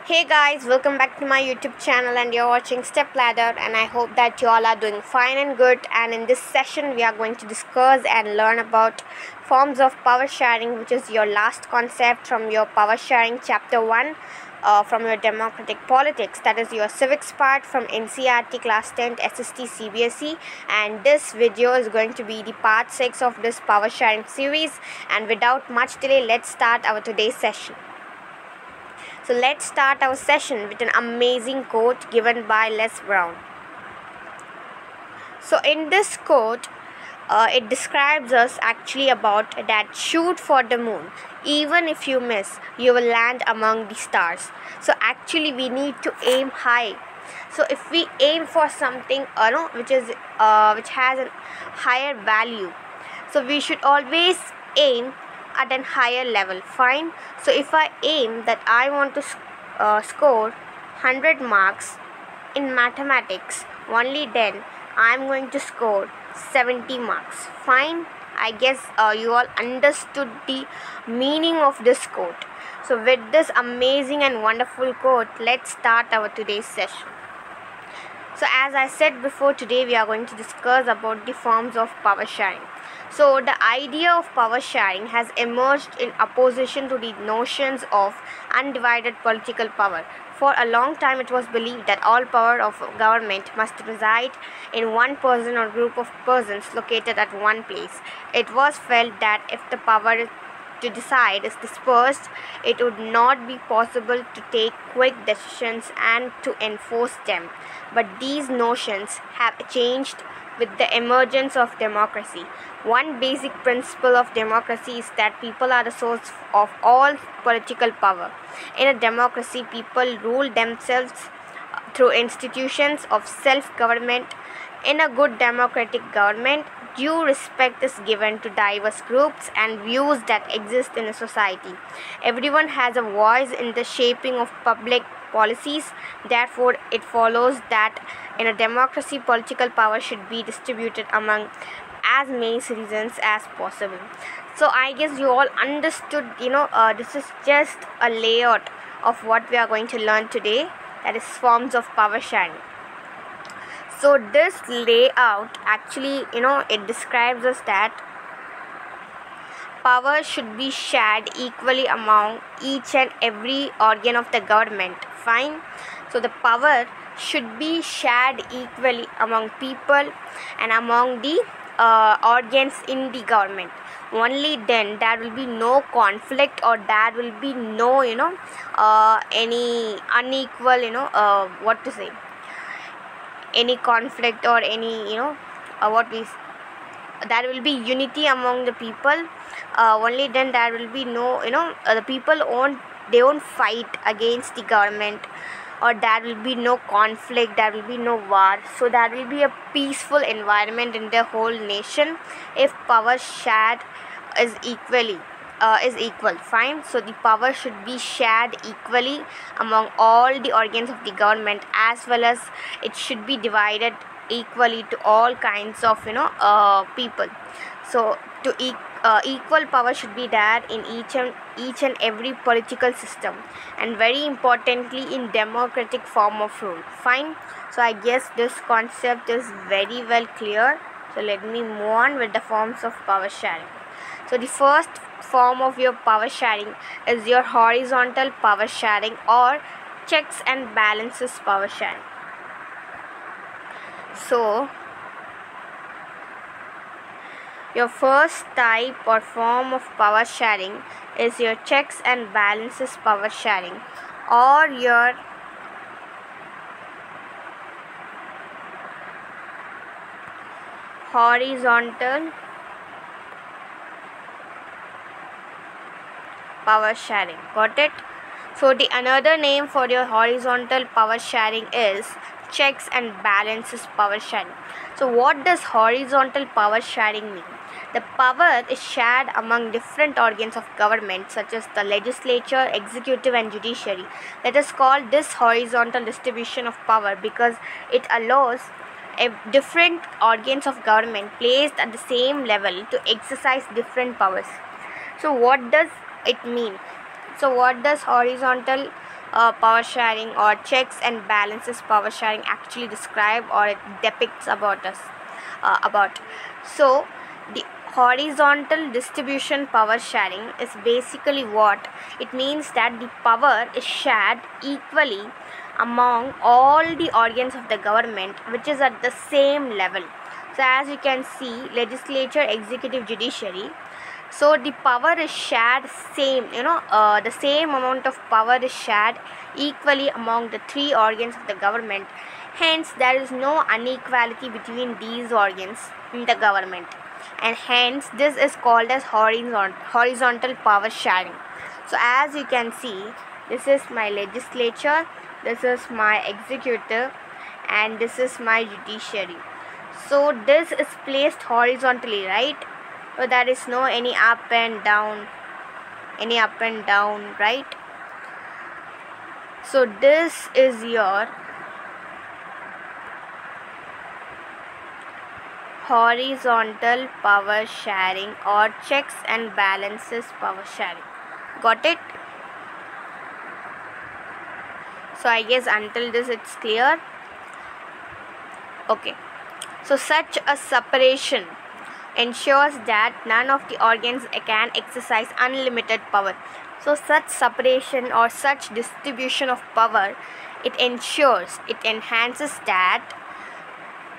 Hey guys, welcome back to my YouTube channel and you're watching Step Ladder, and I hope that you all are doing fine and good. And in this session we are going to discuss and learn about forms of power sharing, which is your last concept from your power sharing chapter 1 from your democratic politics, that is your civics part from NCERT class 10 SST CBSE. And this video is going to be the part 6 of this power sharing series, and without much delay let's start our today's session. So let's start our session with an amazing quote given by Les Brown. So in this quote, it describes us actually about that shoot for the moon. Even if you miss, you will land among the stars. So actually we need to aim high. So if we aim for something which has a higher value, so we should always aim at a higher level. Fine. So if I aim that I want to score 100 marks in mathematics, only then I am going to score 70 marks. Fine. I guess you all understood the meaning of this quote. So with this amazing and wonderful quote, let's start our today's session. So as I said before, today we are going to discuss about the forms of power sharing. So the idea of power sharing has emerged in opposition to the notions of undivided political power. For a long time it was believed that all power of government must reside in one person or group of persons located at one place. It was felt that if the power to decide is dispersed, it would not be possible to take quick decisions and to enforce them. But these notions have changed with the emergence of democracy. One basic principle of democracy is that people are the source of all political power. In a democracy, people rule themselves through institutions of self-government. In a good democratic government, due respect is given to diverse groups and views that exist in a society. Everyone has a voice in the shaping of public policies. Therefore, it follows that in a democracy, political power should be distributed among as many citizens as possible. So I guess you all understood, this is just a layout of what we are going to learn today, that is forms of power sharing. So this layout actually, it describes us that power should be shared equally among each and every organ of the government. Fine. So the power should be shared equally among people and among the organs in the government. Only then there will be no conflict, or there will be no any unequal any conflict, or any there will be unity among the people. Only then there will be no the people won't fight against the government, or there will be no conflict, there will be no war. So there will be a peaceful environment in the whole nation if power shared is equal. Fine. So the power should be shared equally among all the organs of the government, as well as it should be divided equally to all kinds of people. So to equal power should be there in each and every political system, and very importantly in democratic form of rule. Fine. So I guess this concept is very well clear. So let me move on with the forms of power sharing. So the first form of your power sharing is your horizontal power sharing, or checks and balances power sharing. So your first type or form of power sharing is your checks and balances power sharing, or your horizontal power sharing. Got it? So the another name for your horizontal power sharing is checks and balances power sharing. So what does horizontal power sharing mean? The power is shared among different organs of government, such as the legislature, executive and judiciary. Let us call this horizontal distribution of power because it allows different organs of government placed at the same level to exercise different powers. So what does it mean? So what does horizontal power sharing or checks and balances power sharing actually describe or it depicts about us about. So the horizontal distribution power sharing is basically what it means, that the power is shared equally among all the organs of the government which is at the same level. So as you can see, legislature, executive, judiciary, so the power is shared same, the same amount of power is shared equally among the three organs of the government. Hence there is no inequality between these organs in the government, and hence this is called as horizontal power sharing. So as you can see, this is my legislature, this is my executive, and this is my judiciary. So this is placed horizontally, right? So there is no any up and down, right? So this is your horizontal power sharing or checks and balances power sharing. Got it? So I guess until this it's clear. Okay. So such a separation ensures that none of the organs can exercise unlimited power. So such separation or such distribution of power, it ensures, it enhances that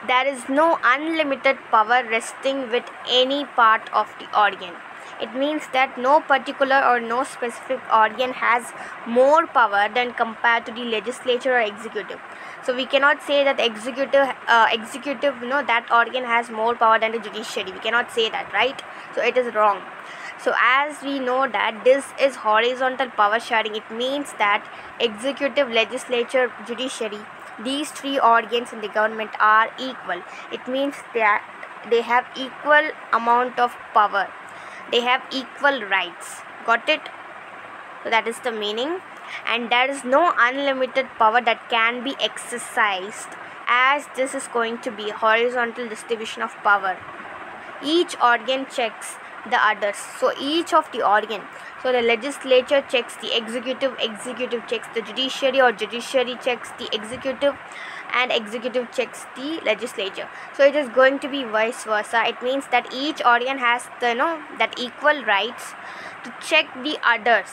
there is no unlimited power resting with any part of the organ. It means that no particular or no specific organ has more power than compared to the legislature or executive. So we cannot say that executive, that organ has more power than the judiciary. We cannot say that, right? So it is wrong. So as we know that this is horizontal power sharing, it means that executive, legislature, judiciary, these three organs in the government are equal. It means that they have equal amount of power. They have equal rights. Got it? So that is the meaning. And there is no unlimited power that can be exercised, as this is going to be horizontal distribution of power. Each organ checks the others. So each of the organ, so the legislature checks the executive, executive checks the judiciary, or judiciary checks the executive, and executive checks the legislature. So it is going to be vice versa. It means that each organ has the that equal rights to check the others.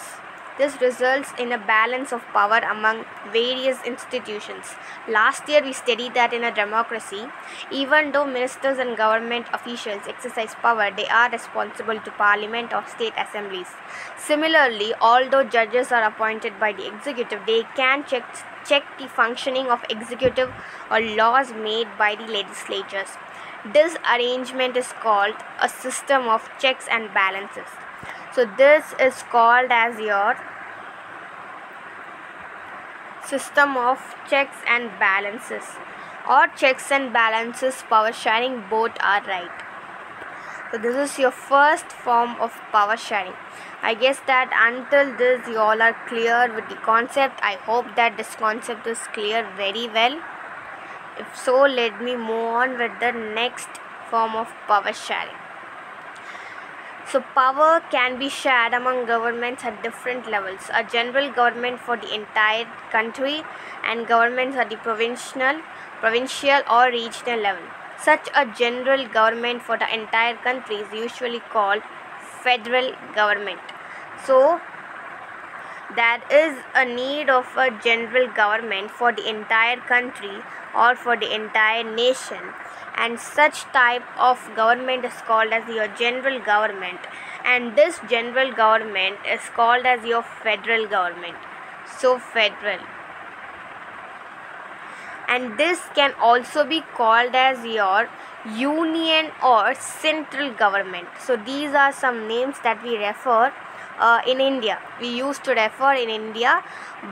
This results in a balance of power among various institutions. Last year we studied that in a democracy, even though ministers and government officials exercise power, they are responsible to parliament or state assemblies. Similarly, although judges are appointed by the executive, they can check the functioning of executive or laws made by the legislatures. This arrangement is called a system of checks and balances. So this is called as your system of checks and balances, or checks and balances power sharing, both are right. So this is your first form of power sharing. I guess that until this you all are clear with the concept. I hope that this concept is clear very well. If so, let me move on with the next form of power sharing. So power can be shared among governments at different levels. A general government for the entire country, and governments at the provincial or regional level. Such a general government for the entire country is usually called federal government. So there is a need of a general government for the entire country or for the entire nation, and such type of government is called as your general government, and this general government is called as your federal government. So federal. And this can also be called as your union or central government. So these are some names that we refer in India. We used to refer in India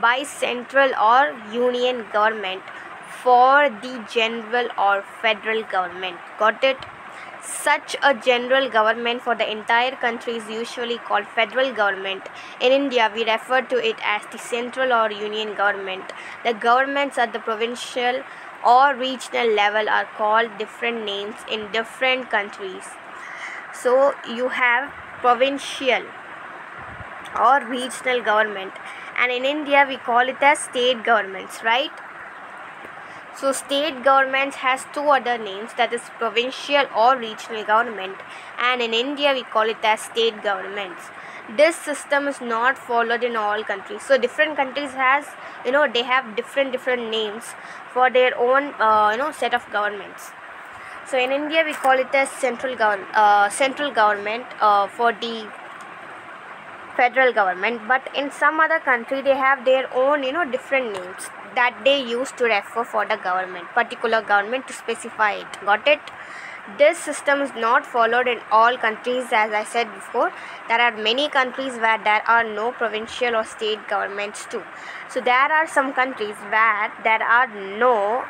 by central or union government for the general or federal government. Got it? Such a general government for the entire country is usually called federal government. In India, we refer to it as the central or union government. The governments at the provincial or regional level are called different names in different countries. So you have provincial. or regional government, and in India we call it as state governments, right? So state governments has two other names, that is provincial or regional government, and in India we call it as state governments. This system is not followed in all countries. So different countries has, they have different names for their own set of governments. So in India we call it as central government for the federal government, but in some other country they have their own different names that they use to refer for the particular government, to specify it. Got it? This system is not followed in all countries. As I said before, there are many countries where there are no provincial or state governments too. So there are some countries where there are no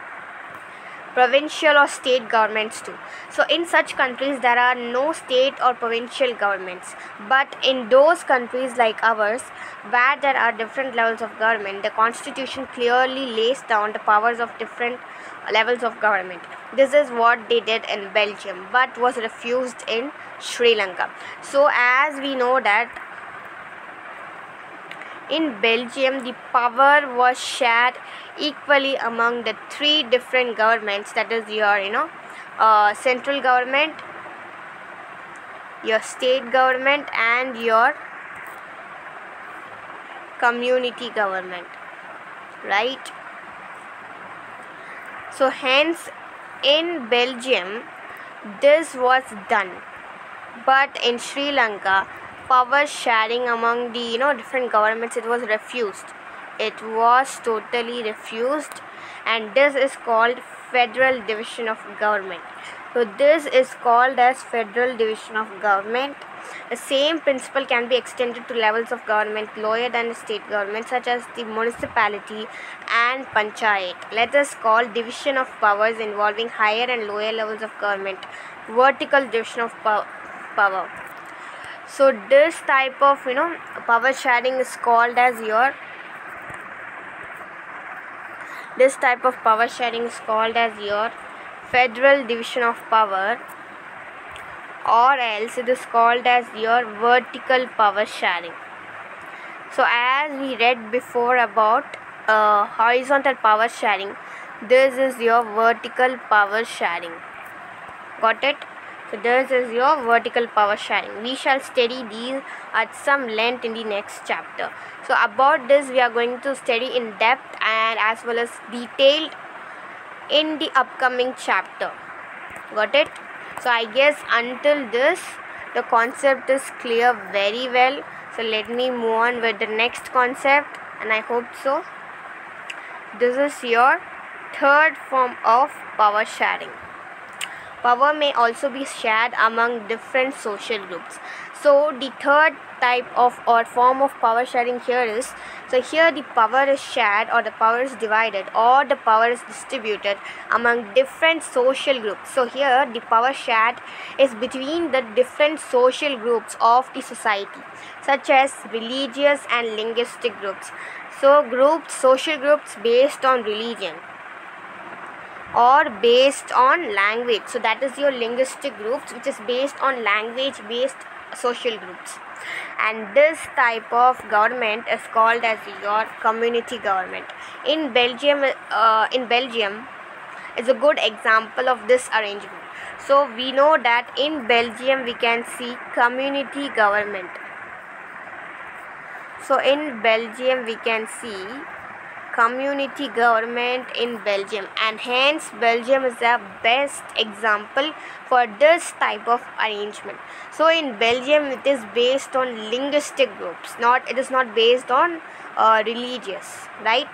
provincial or state governments too. So in such countries there are no state or provincial governments, but in those countries like ours where there are different levels of government, the constitution clearly lays down the powers of different levels of government. This is what they did in Belgium, but was refused in Sri Lanka. So as we know that in Belgium, the power was shared equally among the three different governments, that is your central government, your state government, and your community government, right? So hence in Belgium this was done, but in Sri Lanka power sharing among the different governments, it was refused. It was totally refused, and this is called federal division of government. So this is called as federal division of government. The same principle can be extended to levels of government lower than the state government, such as the municipality and panchayat. Let us call division of powers involving higher and lower levels of government vertical division of power. So this type of power sharing is called as your federal division of power, or else it is called as your vertical power sharing. So as we read before about horizontal power sharing, this is your vertical power sharing. Got it? So this is your vertical power sharing. We shall study these at some length in the next chapter. So about this we are going to study in depth and as well as detailed in the upcoming chapter. Got it? So I guess until this the concept is clear very well. So let me move on with the next concept, and I hope so. This is your third form of power sharing. Power may also be shared among different social groups. So the third type of or form of power sharing here is, so here the power is shared or the power is divided or the power is distributed among different social groups. So here the power shared is between the different social groups of the society, such as religious and linguistic groups. So social groups based on religion or based on language. So that is your linguistic groups, which is based on language based social groups. And this type of government is called as your community government. In Belgium is a good example of this arrangement. So we know that in Belgium we can see community government. So in Belgium we can see community government in Belgium, and hence Belgium is the best example for this type of arrangement. So in Belgium it is based on linguistic groups, it is not based on religious, right?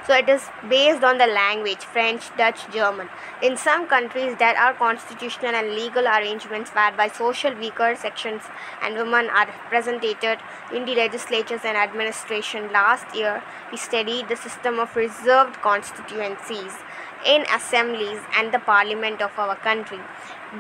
So it is based on the language, French, Dutch, German. In some countries there are constitutional and legal arrangements whereby social weaker sections and women are represented in the legislatures and administration. Last year we studied the system of reserved constituencies. in assemblies and the parliament of our country.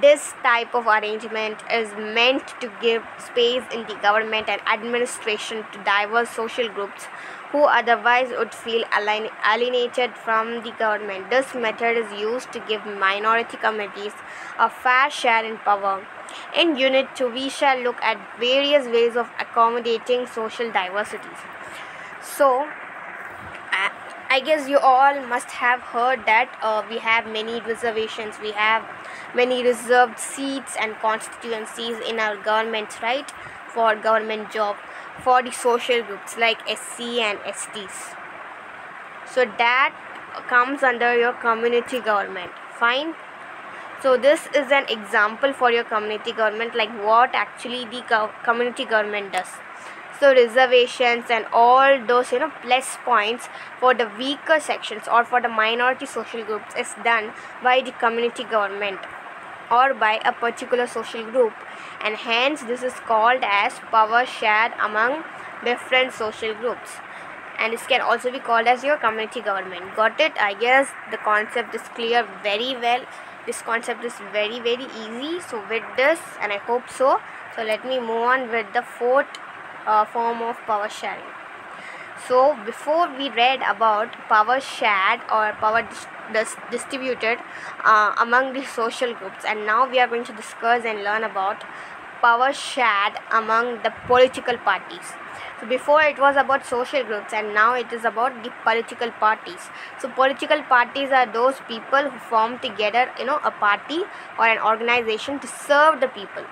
This type of arrangement is meant to give space in the government and administration to diverse social groups who otherwise would feel alienated from the government. This method is used to give minority communities a fair share in power. In Unit 2, we shall look at various ways of accommodating social diversities. So, I guess you all must have heard that we have many reservations, we have many reserved seats and constituencies in our government, right? For government job, for the social groups like SC and STs. So that comes under your community government. Fine. So this is an example for your community government, like what actually the community government does. So reservations and all those plus points for the weaker sections or for the minority social groups is done by the community government or by a particular social group, and hence this is called as power shared among different social groups, and this can also be called as your community government. Got it? I guess the concept is clear very well. This concept is very easy. So with this, and I hope so, let me move on with the fourth form of power sharing. So before we read about power shared or power distributed among the social groups, and now we are going to discuss and learn about power shared among the political parties. So before it was about social groups, and now it is about the political parties. So political parties are those people who form together a party or an organization to serve the people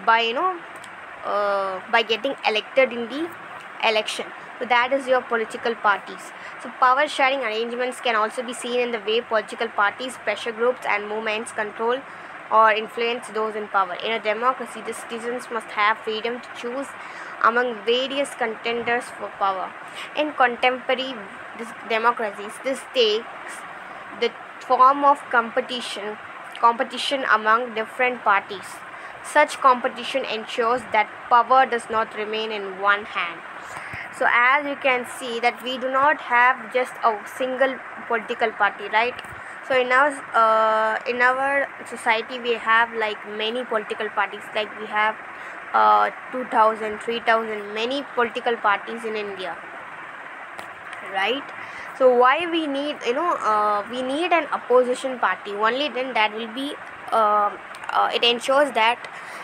by getting elected in the election. So that is your political parties. So power sharing arrangements can also be seen in the way political parties, pressure groups and movements control or influence those in power. In a democracy, the citizens must have freedom to choose among various contenders for power. In contemporary democracies, this takes the form of competition among different parties. Such competition ensures that power does not remain in one hand. So as you can see that we do not have just a single political party, right? So in our society we have like many political parties, like we have 2000, 3000 many political parties in India, right? So why we need we need an opposition party? Only then that will be it ensures that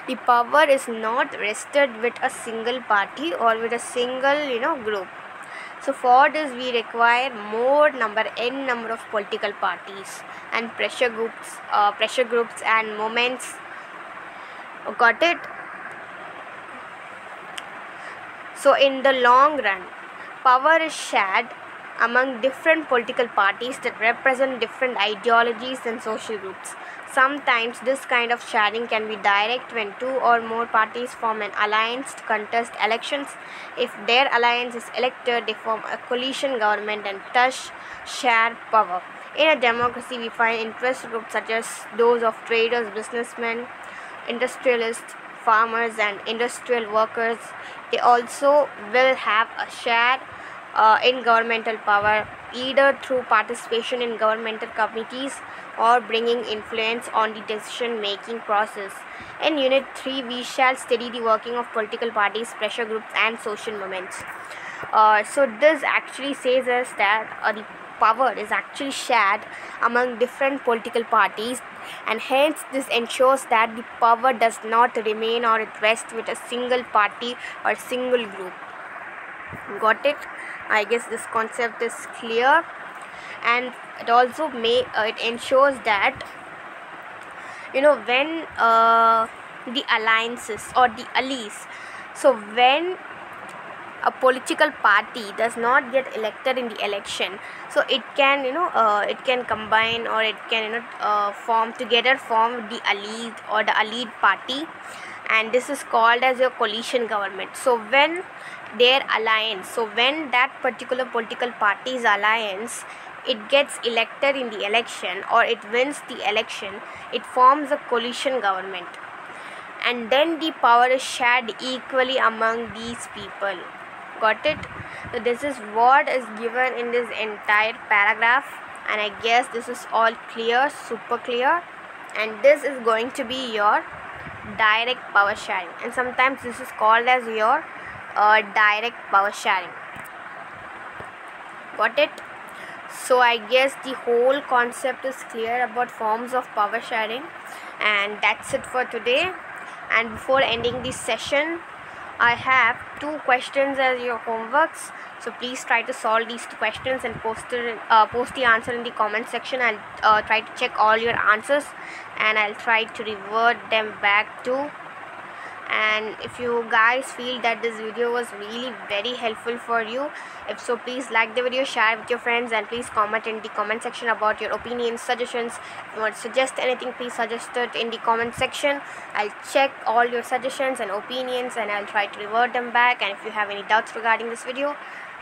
the power is not rested with a single party or with a single group. So for this we require n number of political parties and pressure groups and movements. Got it? So in the long run, power is shared among different political parties that represent different ideologies and social groups. Sometimes this kind of sharing can be direct when two or more parties form an alliance to contest elections. If their alliance is elected, they form a coalition government and thus share power. In a democracy, we find interest groups such as those of traders, businessmen, industrialists, farmers and industrial workers. They also will have a share in governmental power, either through participation in governmental committees or bringing influence on the decision making process. In Unit 3, we shall study the working of political parties, pressure groups and social movements. So this actually says us that the power is actually shared among different political parties, and hence this ensures that the power does not remain or it rests with a single party or single group. Got it? I guess this concept is clear, and it also it ensures that when the alliances or the allies, so when a political party does not get elected in the election, so it can it can combine or it can form the allied or the allied party, and this is called as a coalition government. So when their alliance, so when that particular political party's alliance, it gets elected in the election or it wins the election, it forms a coalition government, and then the power is shared equally among these people. Got it? So this is what is given in this entire paragraph. and I guess this is all clear, super clear. And this is going to be your direct power sharing, and sometimes this is called as your direct power sharing. Got it? So I guess the whole concept is clear about forms of power sharing, and that's it for today. And before ending this session, I have 2 questions as your homeworks, so please try to solve these 2 questions and post the answer in the comment section. I'll try to check all your answers, and I'll try to revert them back to. And if you guys feel that this video was really very helpful for you, if so, please like the video, share with your friends, and please comment in the comment section about your opinions, suggestions. If you want to suggest anything, please suggest it in the comment section. I'll check all your suggestions and opinions, and I'll try to revert them back. And if you have any doubts regarding this video,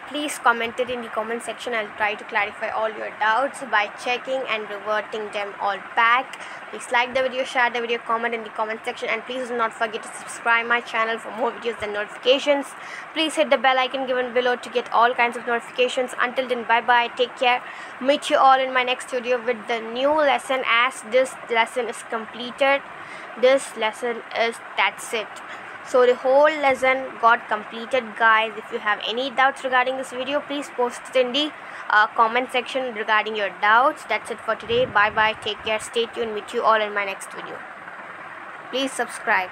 please comment it in the comment section. I'll try to clarify all your doubts by checking and reverting them all back. Please like the video, share the video, comment in the comment section, and please do not forget to subscribe my channel for more videos and notifications. Please hit the bell icon given below to get all kinds of notifications. Until then, bye bye, take care. Meet you all in my next video with the new lesson, as this lesson is completed. That's it. So the whole lesson got completed, guys. If you have any doubts regarding this video, please post it in the comment section regarding your doubts. That's it for today. Bye bye, take care, stay tuned. Meet you all in my next video. Please subscribe.